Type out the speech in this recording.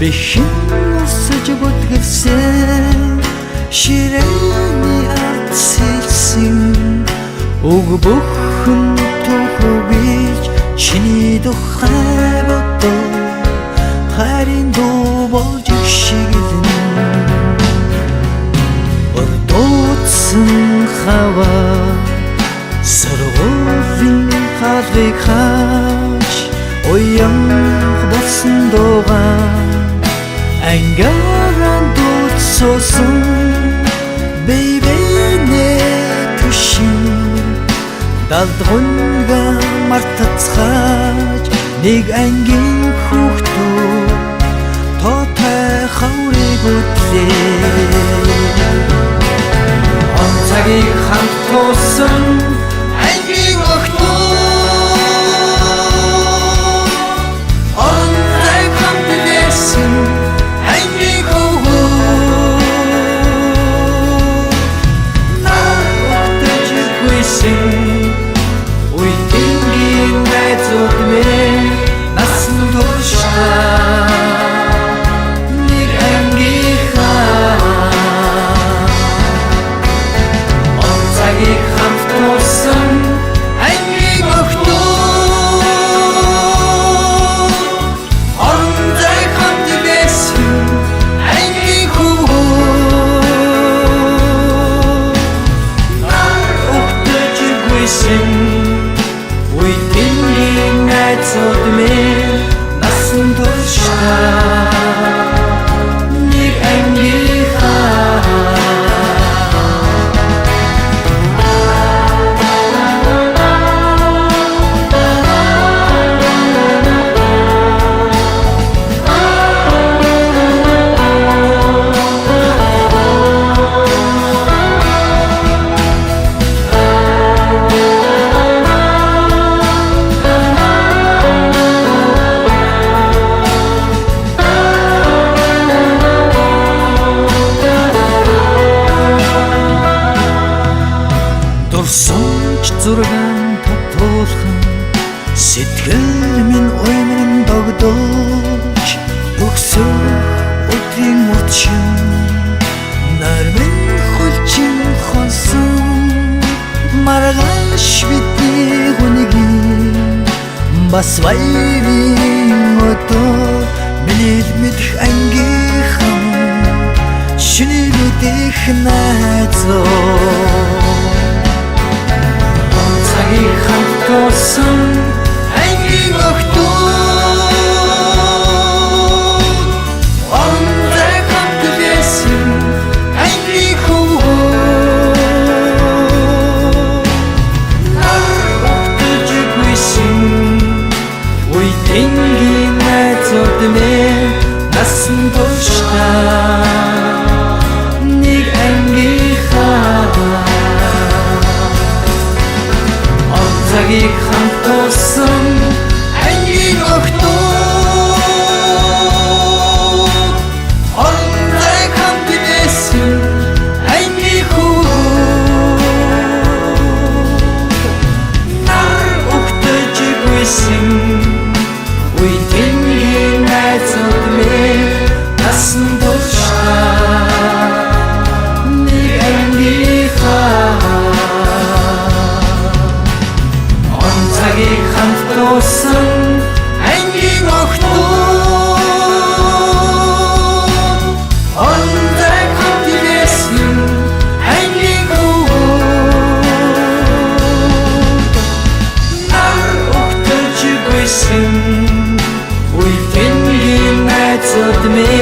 бэхэн усаж бүтгэрсэн ширээний ард сэлсэн уг бүхэн төхөж чиний тухай бодоо харин дуу болж шигэлнэ ордоцсон хаваа соргуулын халыг хаач уян болсон дуугаа ангааран дуудсоосон бэйбэнэ түшин далдгунга мартацгааж нэг ангийн хүүхдөө тоотой хаврыг үтлээ онцагийг хамт туусан ангийн охтоо онцаг хамт лээсэн ангийн хөвгөө нар охтож гүйсэн уйдингийн найзууд минь насан туршаа нэг ангийнхаа онцагийг хамт туусан ангийн охтоо онцаг хамт лээсэн ангийн хөвгөө нар охтож гүйсэн уйдингийн найзууд минь насан туршаа нэг ангийнхаа дурсамж зургаан татуулхан сэтгэл минь уймран догдож өгсөх өдрийн утшин нар минь хулчин хонсон маргааш бидний хүнгийн бас баярын өдөр миний мэдх ангийнхан шиний мэдэх найзуу онцагийг хамт туусан ангийн охтоо онцаг хамт лээсэн ангийн хөвгөө нар охтож гүйсэн уйдингийн найзууд минь насан туршаа нэг ангийнхаа онцагийг хамт туусан ангийн охтоо онцаг хамт лээсэн ангийн хөвгөө нар охтож гүйсэн уйдингийн найзууд минь насан туршаа нэг ангийнхаа онцагийг хамт туусан ангийн охтоо онцаг хамт лээсэн ангийн хөвгөө нар охтож гүйсэн уйдингийн найзууд минь